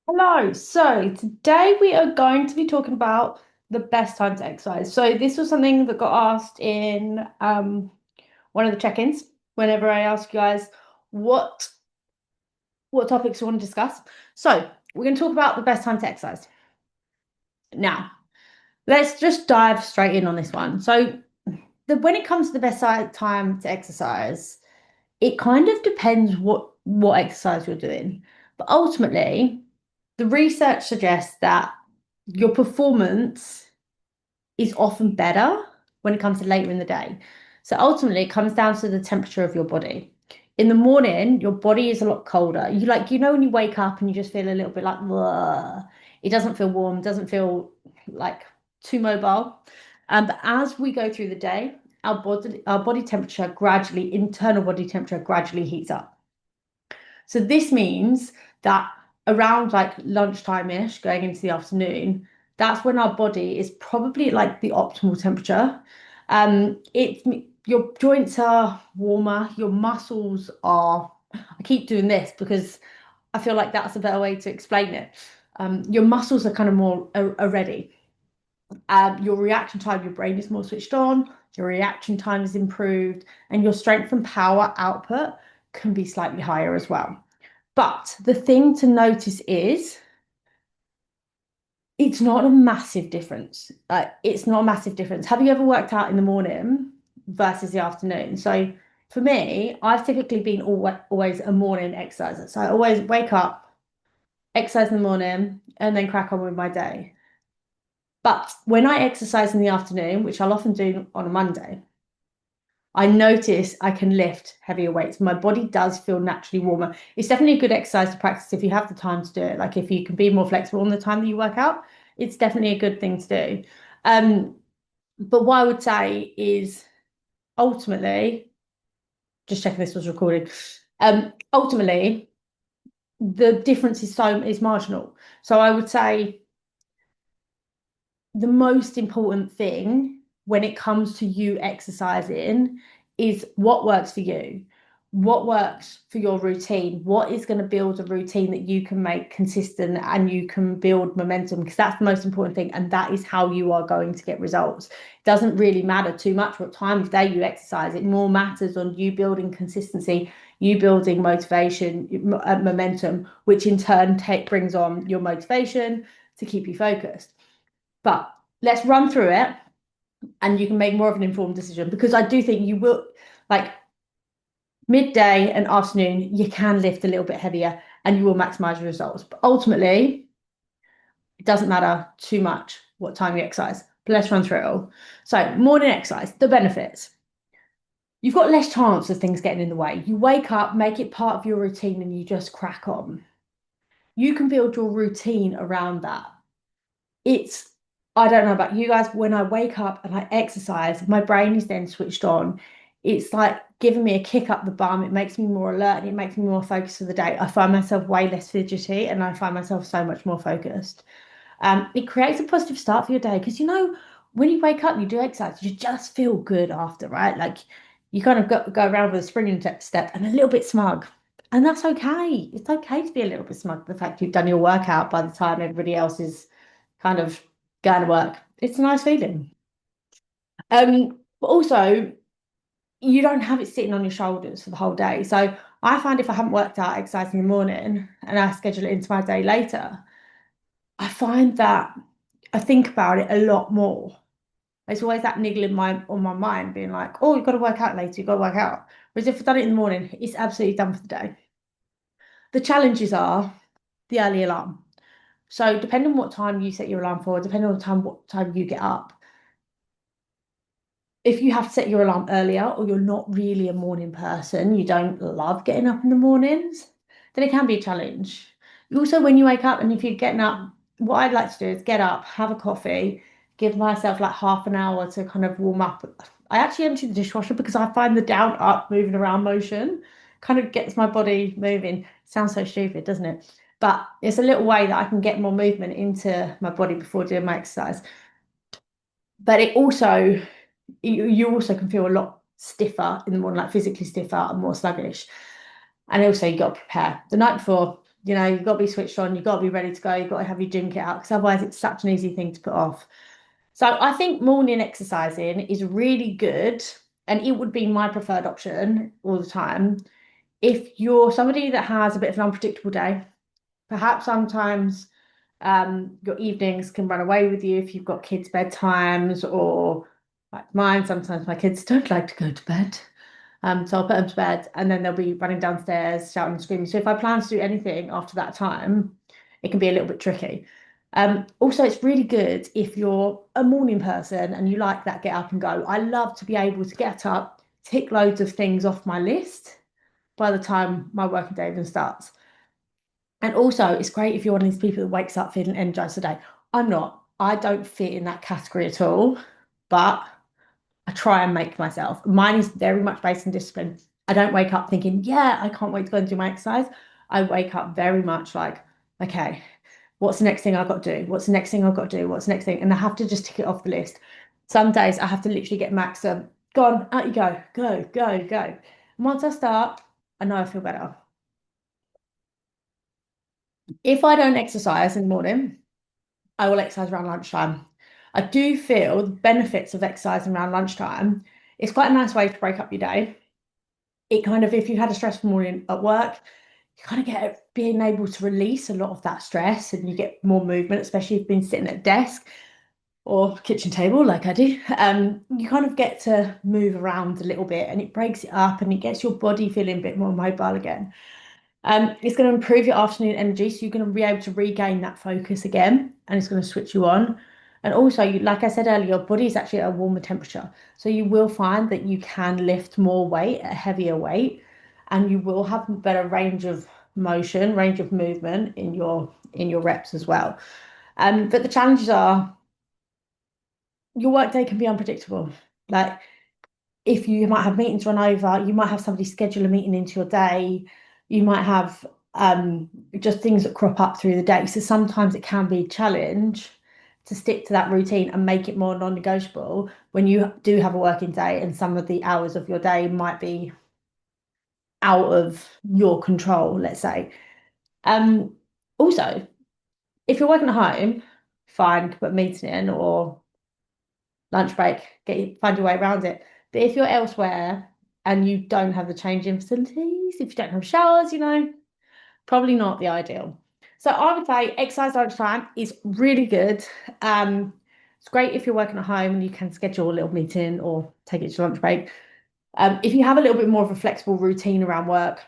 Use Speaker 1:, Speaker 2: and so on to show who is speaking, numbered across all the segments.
Speaker 1: Hello. So today we are going to be talking about the best time to exercise. So this was something that got asked in one of the check-ins whenever I ask you guys what what topics you want to discuss. So we're going to talk about the best time to exercise. Now, let's just dive straight in on this one. So when it comes to the time to exercise, it kind of depends what exercise you're doing. But ultimately, the research suggests that your performance is often better when it comes to later in the day. So ultimately, it comes down to the temperature of your body. In the morning, your body is a lot colder. When you wake up and you just feel a little bit like, "Ugh." It doesn't feel warm, doesn't feel like too mobile. But as we go through the day, our body temperature gradually, internal body temperature gradually heats up. So this means that around like lunchtime-ish, going into the afternoon, that's when our body is probably like the optimal temperature. It's your joints are warmer, your muscles are. I keep doing this because I feel like that's a better way to explain it. Your muscles are kind of more are ready. Your reaction time, your brain is more switched on, your reaction time is improved, and your strength and power output can be slightly higher as well. But the thing to notice is it's not a massive difference. It's not a massive difference. Have you ever worked out in the morning versus the afternoon? So for me, I've typically been always a morning exerciser. So I always wake up, exercise in the morning, and then crack on with my day. But when I exercise in the afternoon, which I'll often do on a Monday, I notice I can lift heavier weights. My body does feel naturally warmer. It's definitely a good exercise to practice if you have the time to do it. Like if you can be more flexible on the time that you work out, it's definitely a good thing to do. Um, but what I would say is ultimately, just checking this was recorded. Ultimately, the difference is marginal. So I would say the most important thing when it comes to you exercising is what works for you, what works for your routine, what is going to build a routine that you can make consistent and you can build momentum, because that's the most important thing. And that is how you are going to get results. It doesn't really matter too much what time of day you exercise, it more matters on you building consistency, you building motivation, momentum, which in turn brings on your motivation to keep you focused. But let's run through it and you can make more of an informed decision, because I do think you will, like midday and afternoon, you can lift a little bit heavier and you will maximize your results. But ultimately, it doesn't matter too much what time you exercise. But let's run through it all. So, morning exercise, the benefits. You've got less chance of things getting in the way. You wake up, make it part of your routine, and you just crack on. You can build your routine around that. It's I don't know about you guys, but when I wake up and I exercise, my brain is then switched on. It's like giving me a kick up the bum. It makes me more alert and it makes me more focused for the day. I find myself way less fidgety and I find myself so much more focused. It creates a positive start for your day because when you wake up, you do exercise, you just feel good after, right? Like you kind of go around with a springing step and a little bit smug. And that's okay. It's okay to be a little bit smug. The fact you've done your workout by the time everybody else is kind of going to work. It's a nice feeling. But also you don't have it sitting on your shoulders for the whole day. So I find if I haven't worked out exercise in the morning and I schedule it into my day later, I find that I think about it a lot more. There's always that niggle on my mind being like, oh, you've got to work out later, you've got to work out. Whereas if I've done it in the morning, it's absolutely done for the day. The challenges are the early alarm. So depending on what time you set your alarm for, depending on what time you get up, if you have to set your alarm earlier or you're not really a morning person, you don't love getting up in the mornings, then it can be a challenge. Also, when you wake up and if you're getting up, what I'd like to do is get up, have a coffee, give myself like half an hour to kind of warm up. I actually empty the dishwasher because I find the down up moving around motion kind of gets my body moving. Sounds so stupid, doesn't it? But it's a little way that I can get more movement into my body before doing my exercise. But you also can feel a lot stiffer in the morning, like physically stiffer and more sluggish. And also you got to prepare the night before. You've got to be switched on, you've got to be ready to go, you've got to have your gym kit out because otherwise it's such an easy thing to put off. So I think morning exercising is really good, and it would be my preferred option all the time. If you're somebody that has a bit of an unpredictable day, perhaps sometimes your evenings can run away with you if you've got kids' bedtimes, or like mine, sometimes my kids don't like to go to bed. So I'll put them to bed and then they'll be running downstairs, shouting and screaming. So if I plan to do anything after that time, it can be a little bit tricky. Also, it's really good if you're a morning person and you like that get up and go. I love to be able to get up, tick loads of things off my list by the time my working day even starts. And also, it's great if you're one of these people that wakes up feeling energized today. I'm not. I don't fit in that category at all, but I try and make myself. Mine is very much based on discipline. I don't wake up thinking, yeah, I can't wait to go and do my exercise. I wake up very much like, okay, what's the next thing I've got to do? What's the next thing I've got to do? What's the next thing? And I have to just tick it off the list. Some days I have to literally get Max go on, out you go, go, go, go. And once I start, I know I feel better. If I don't exercise in the morning, I will exercise around lunchtime. I do feel the benefits of exercising around lunchtime. It's quite a nice way to break up your day. It kind of, if you had a stressful morning at work, you kind of get being able to release a lot of that stress and you get more movement, especially if you've been sitting at a desk or kitchen table like I do. You kind of get to move around a little bit and it breaks it up and it gets your body feeling a bit more mobile again. It's going to improve your afternoon energy, so you're going to be able to regain that focus again, and it's going to switch you on. And also, like I said earlier, your body is actually at a warmer temperature, so you will find that you can lift more weight, a heavier weight, and you will have a better range of motion, range of movement in your reps as well. But the challenges are your workday can be unpredictable. Like if you might have meetings run over, you might have somebody schedule a meeting into your day, you might have just things that crop up through the day. So sometimes it can be a challenge to stick to that routine and make it more non-negotiable when you do have a working day and some of the hours of your day might be out of your control, let's say. Um, Also, if you're working at home, fine, put a meeting in or lunch break, find your way around it. But if you're elsewhere and you don't have the changing facilities, if you don't have showers, probably not the ideal. So I would say exercise lunchtime is really good. It's great if you're working at home and you can schedule a little meeting or take it to lunch break. If you have a little bit more of a flexible routine around work,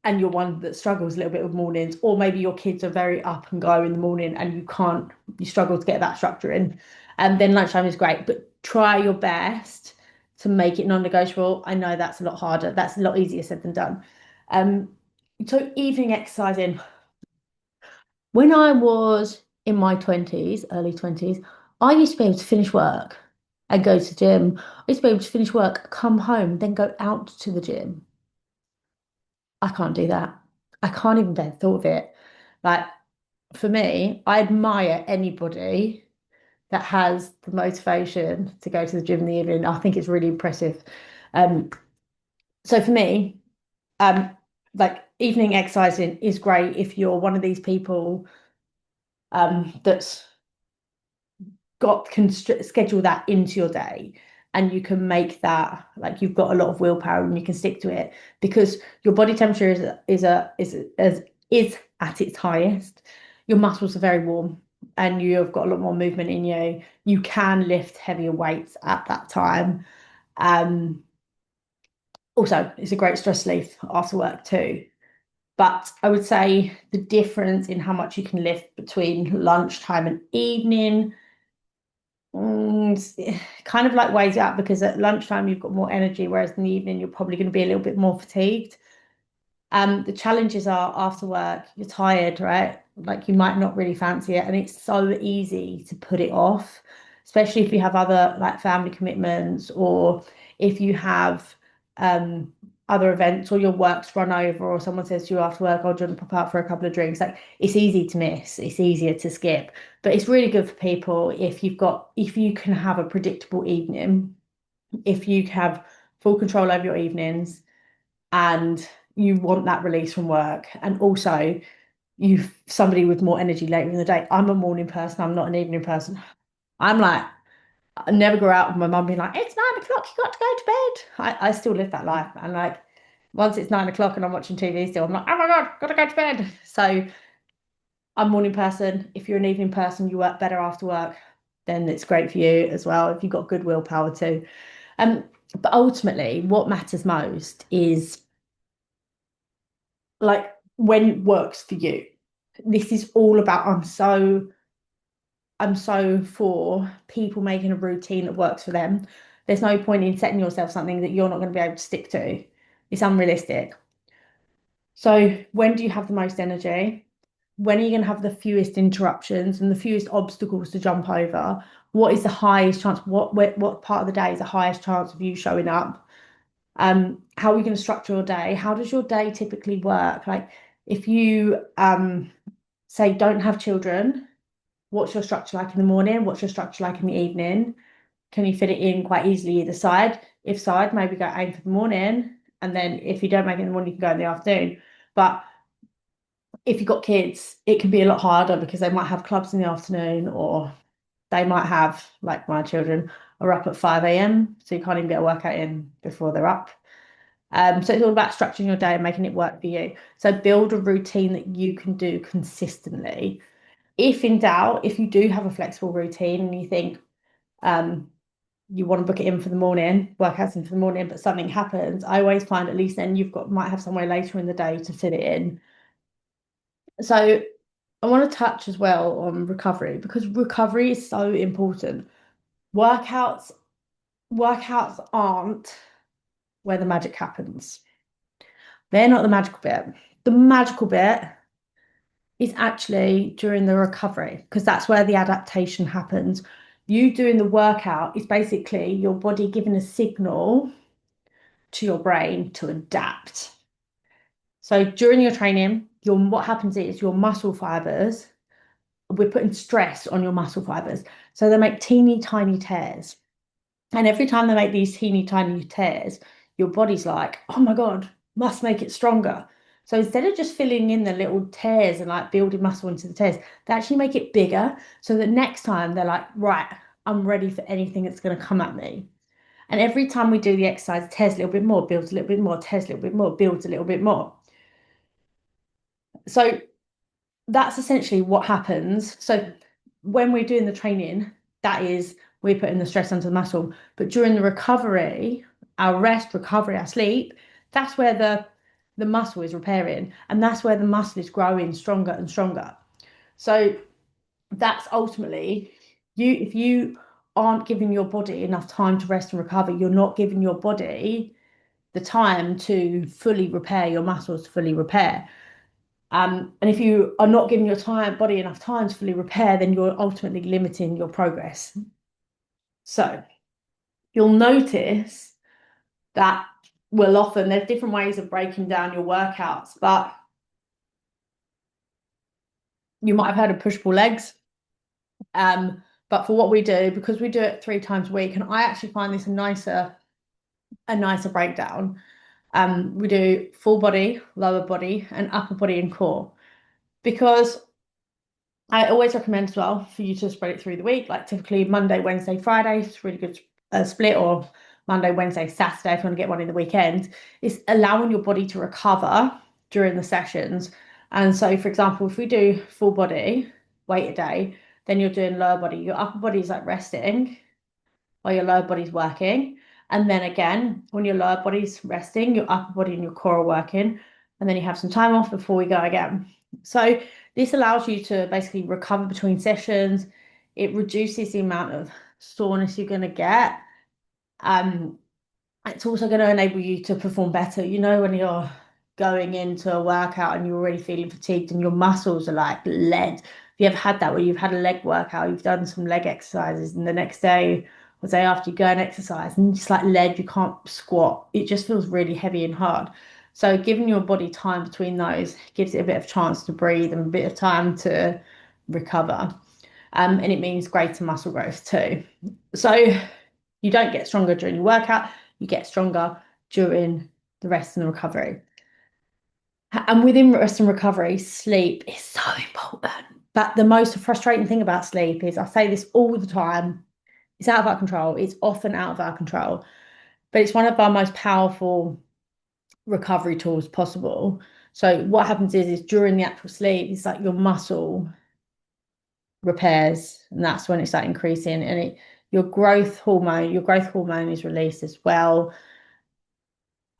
Speaker 1: and you're one that struggles a little bit with mornings, or maybe your kids are very up and go in the morning and you struggle to get that structure in, and then lunchtime is great, but try your best to make it non-negotiable. I know that's a lot harder. That's a lot easier said than done. Um, so evening exercising. When I was in my 20s, early 20s, I used to be able to finish work and go to the gym. I used to be able to finish work, come home, then go out to the gym. I can't do that. I can't even bear the thought of it. Like for me, I admire anybody that has the motivation to go to the gym in the evening. I think it's really impressive. Um, so for me, um, like evening exercising is great if you're one of these people that's can schedule that into your day and you can make that like you've got a lot of willpower and you can stick to it because your body temperature is at its highest. Your muscles are very warm and you've got a lot more movement in you. You can lift heavier weights at that time. Um, Also, it's a great stress relief after work too. But I would say the difference in how much you can lift between lunchtime and evening kind of like weighs out because at lunchtime you've got more energy, whereas in the evening you're probably going to be a little bit more fatigued. The challenges are after work, you're tired, right? Like you might not really fancy it, and it's so easy to put it off, especially if you have other like family commitments or if you have other events or your work's run over or someone says to you after work, oh, do you want to pop out for a couple of drinks? Like it's easy to miss, it's easier to skip, but it's really good for people if you can have a predictable evening, if you have full control over your evenings and you want that release from work. And also, you somebody with more energy later in the day. I'm a morning person, I'm not an evening person. I'm like, I never go out with my mum being like, it's 9 o'clock, you got to go to bed. I still live that life. And like once it's 9 o'clock and I'm watching TV still, I'm like, oh my God, gotta go to bed. So I'm a morning person. If you're an evening person, you work better after work, then it's great for you as well if you've got good willpower too. Um, but ultimately, what matters most is like when it works for you. This is all about I'm so for people making a routine that works for them. There's no point in setting yourself something that you're not going to be able to stick to. It's unrealistic. So when do you have the most energy? When are you going to have the fewest interruptions and the fewest obstacles to jump over? What is the highest chance? What part of the day is the highest chance of you showing up? How are you going to structure your day? How does your day typically work? Like if you say don't have children, what's your structure like in the morning? What's your structure like in the evening? Can you fit it in quite easily either side? If so, I'd maybe go aim for the morning. And then if you don't make it in the morning, you can go in the afternoon. But if you've got kids, it can be a lot harder because they might have clubs in the afternoon or they might have, like my children, are up at 5 a.m. So you can't even get a workout in before they're up. So it's all about structuring your day and making it work for you. So build a routine that you can do consistently. If in doubt, if you do have a flexible routine and you think, um, you want to book it in for the morning, workouts in for the morning, but something happens, I always find at least then you've got might have somewhere later in the day to fit it in. So I want to touch as well on recovery because recovery is so important. Workouts, workouts aren't where the magic happens. They're not the magical bit. The magical bit is actually during the recovery because that's where the adaptation happens. You doing the workout is basically your body giving a signal to your brain to adapt. So during your training, what happens is your muscle fibers, we're putting stress on your muscle fibers. So they make teeny tiny tears. And every time they make these teeny tiny tears, your body's like, oh my God, must make it stronger. So instead of just filling in the little tears and like building muscle into the tears, they actually make it bigger so that next time they're like, right, I'm ready for anything that's going to come at me. And every time we do the exercise, it tears a little bit more, builds a little bit more, tears a little bit more, builds a little bit more. So that's essentially what happens. So when we're doing the training, that is, we're putting the stress onto the muscle. But during the recovery, our rest, recovery, our sleep, that's where the muscle is repairing. And that's where the muscle is growing stronger and stronger. So that's ultimately you, if you aren't giving your body enough time to rest and recover, you're not giving your body the time to fully repair your muscles to fully repair. And if you are not giving your body enough time to fully repair, then you're ultimately limiting your progress. So you'll notice that will often, there's different ways of breaking down your workouts, but you might have heard of push-pull legs. But for what we do, because we do it 3 times a week, and I actually find this a nicer breakdown. We do full body, lower body, and upper body and core because I always recommend as well for you to spread it through the week, like typically Monday, Wednesday, Friday. It's really good split, or Monday, Wednesday, Saturday if you want to get one in the weekend. It's allowing your body to recover during the sessions. And so, for example, if we do full body weight a day, then you're doing lower body. Your upper body is like resting while your lower body's working. And then again, when your lower body's resting, your upper body and your core are working. And then you have some time off before we go again. So this allows you to basically recover between sessions. It reduces the amount of soreness you're going to get. It's also going to enable you to perform better. You know, when you're going into a workout and you're already feeling fatigued and your muscles are like lead. Have you ever had that where you've had a leg workout, you've done some leg exercises, and the next day or day after you go and exercise and just like lead, you can't squat. It just feels really heavy and hard. So giving your body time between those gives it a bit of chance to breathe and a bit of time to recover. And it means greater muscle growth too. So you don't get stronger during your workout, you get stronger during the rest and the recovery. And within rest and recovery, sleep is so important. But the most frustrating thing about sleep is I say this all the time, it's out of our control. It's often out of our control, but it's one of our most powerful recovery tools possible. So what happens is during the actual sleep, it's like your muscle repairs, and that's when it's like increasing, and your growth hormone is released as well.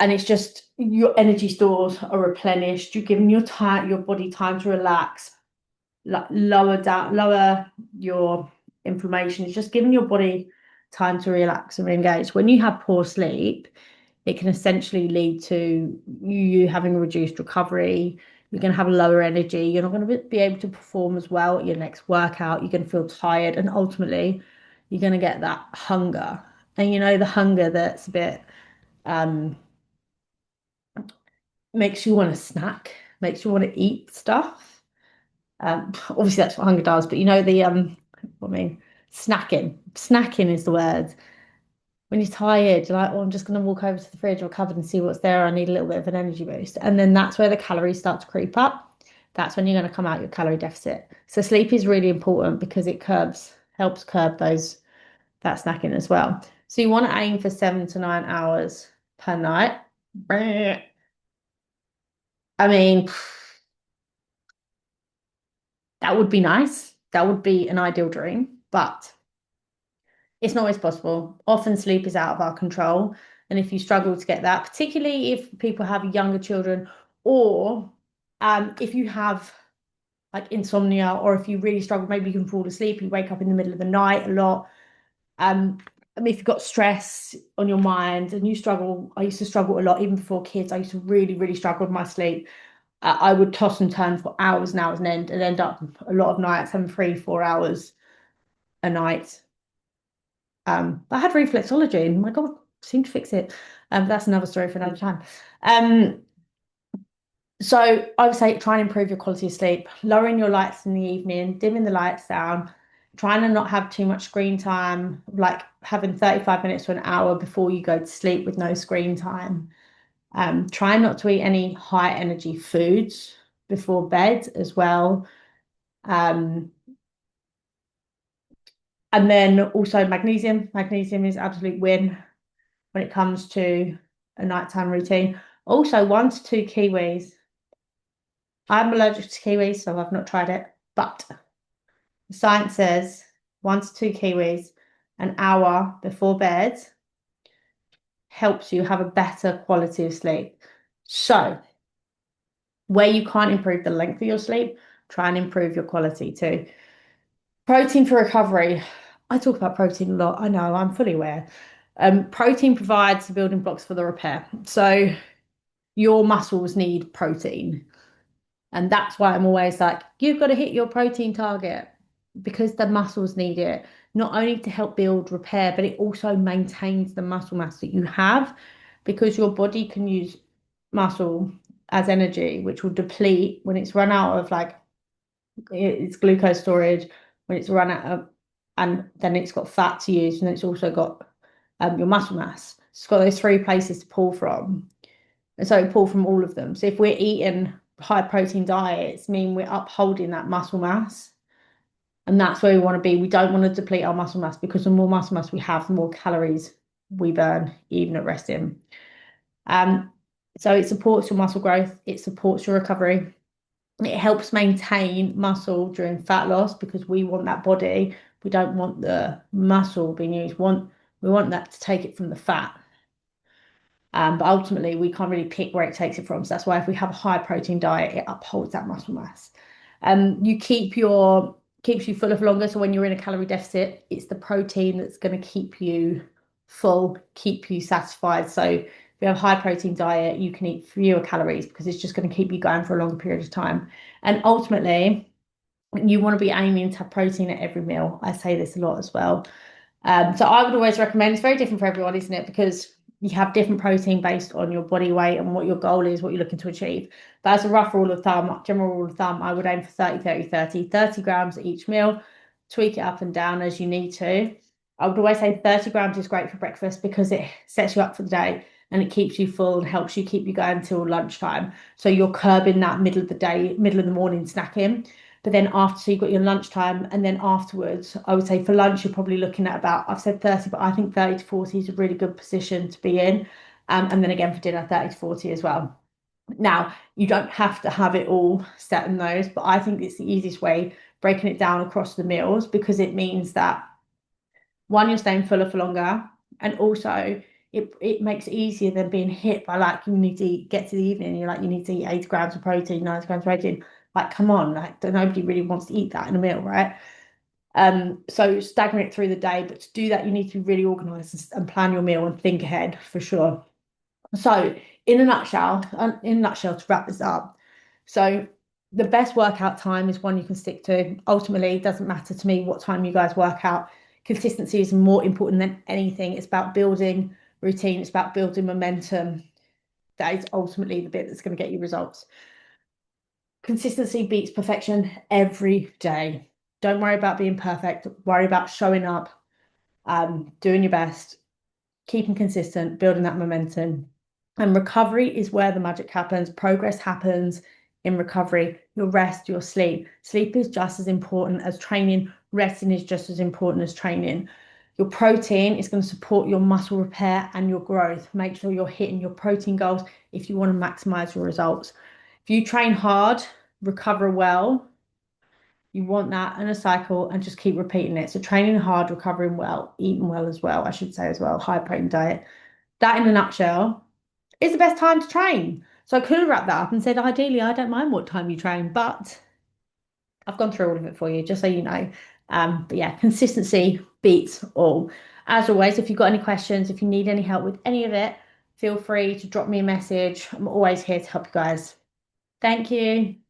Speaker 1: And it's just your energy stores are replenished. You're giving your body time to relax, like lower your inflammation. It's just giving your body time to relax and re-engage. When you have poor sleep, it can essentially lead to you having a reduced recovery. You're going to have lower energy. You're not going to be able to perform as well at your next workout. You're going to feel tired, and ultimately, you're going to get that hunger. And the hunger that's a bit um, makes you want to snack, makes you want to eat stuff. Obviously, that's what hunger does, but I mean, snacking. Snacking is the word. When you're tired, you're like, oh, I'm just going to walk over to the fridge or cupboard and see what's there. I need a little bit of an energy boost. And then that's where the calories start to creep up. That's when you're going to come out your calorie deficit. So sleep is really important because it helps curb that snacking as well. So you want to aim for 7 to 9 hours per night. I mean, that would be nice. That would be an ideal dream, but it's not always possible. Often sleep is out of our control. And if you struggle to get that, particularly if people have younger children, or if you have like insomnia, or if you really struggle, maybe you can fall asleep, you wake up in the middle of the night a lot. I mean, if you've got stress on your mind and you struggle, I used to struggle a lot even before kids. I used to really, really struggle with my sleep. I would toss and turn for hours and hours and end up a lot of nights having 3, 4 hours a night. But I had reflexology and my God, seemed to fix it. That's another story for another time. Um, so I would say try and improve your quality of sleep, lowering your lights in the evening, dimming the lights down, trying to not have too much screen time, like having 35 minutes to an hour before you go to sleep with no screen time. Try not to eat any high energy foods before bed as well. Um, and then also magnesium. Magnesium is absolute win when it comes to a nighttime routine. Also, 1 to 2 kiwis. I'm allergic to kiwis, so I've not tried it, but the science says 1 to 2 kiwis an hour before bed helps you have a better quality of sleep. So, where you can't improve the length of your sleep, try and improve your quality too. Protein for recovery. I talk about protein a lot. I know, I'm fully aware. Protein provides the building blocks for the repair. So your muscles need protein. And that's why I'm always like, you've got to hit your protein target because the muscles need it, not only to help build repair, but it also maintains the muscle mass that you have because your body can use muscle as energy, which will deplete when it's run out of like it's glucose storage, when it's run out of, and then it's got fat to use, and it's also got your muscle mass. It's got those three places to pull from. And so pull from all of them. So if we're eating high protein diets, mean we're upholding that muscle mass. And that's where we want to be. We don't want to deplete our muscle mass because the more muscle mass we have, the more calories we burn, even at resting. Um, so it supports your muscle growth, it supports your recovery. It helps maintain muscle during fat loss because we want that body. We don't want the muscle being used. We want that to take it from the fat. But ultimately, we can't really pick where it takes it from. So that's why if we have a high protein diet, it upholds that muscle mass. You keeps you full of longer. So when you're in a calorie deficit, it's the protein that's going to keep you full, keep you satisfied. So if you have a high protein diet, you can eat fewer calories because it's just going to keep you going for a longer period of time. And ultimately, you want to be aiming to have protein at every meal. I say this a lot as well. So I would always recommend, it's very different for everyone, isn't it? Because you have different protein based on your body weight and what your goal is, what you're looking to achieve. But as a rough rule of thumb, general rule of thumb, I would aim for 30 grams at each meal, tweak it up and down as you need to. I would always say 30 grams is great for breakfast because it sets you up for the day. and it keeps you full and helps you keep you going until lunchtime. So you're curbing that middle of the day, middle of the morning snacking. But then after, so you've got your lunchtime, and then afterwards, I would say for lunch, you're probably looking at about, I've said 30, but I think 30 to 40 is a really good position to be in. And then again for dinner, 30 to 40 as well. Now, you don't have to have it all set in those, but I think it's the easiest way, breaking it down across the meals, because it means that one, you're staying fuller for longer, and also it makes it easier than being hit by like you need to eat, get to the evening, you're like you need to eat 80 grams of protein, 90 grams of protein. Like, come on, like nobody really wants to eat that in a meal, right? So staggering it through the day, but to do that, you need to be really organized and plan your meal and think ahead for sure. So, in a nutshell, to wrap this up, so the best workout time is one you can stick to. Ultimately, it doesn't matter to me what time you guys work out. Consistency is more important than anything. It's about building routine, it's about building momentum. That is ultimately the bit that's going to get you results. Consistency beats perfection every day. Don't worry about being perfect, worry about showing up, doing your best, keeping consistent, building that momentum. And recovery is where the magic happens. Progress happens in recovery. Your rest, your sleep. Sleep is just as important as training. Resting is just as important as training. Your protein is going to support your muscle repair and your growth. Make sure you're hitting your protein goals if you want to maximize your results. If you train hard, recover well, you want that in a cycle and just keep repeating it. So training hard, recovering well, eating well as well, I should say as well, high protein diet. That in a nutshell is the best time to train. So I could have wrapped that up and said, ideally, I don't mind what time you train, but I've gone through all of it for you, just so you know. But yeah, consistency beats all. As always, if you've got any questions, if you need any help with any of it, feel free to drop me a message. I'm always here to help you guys. Thank you.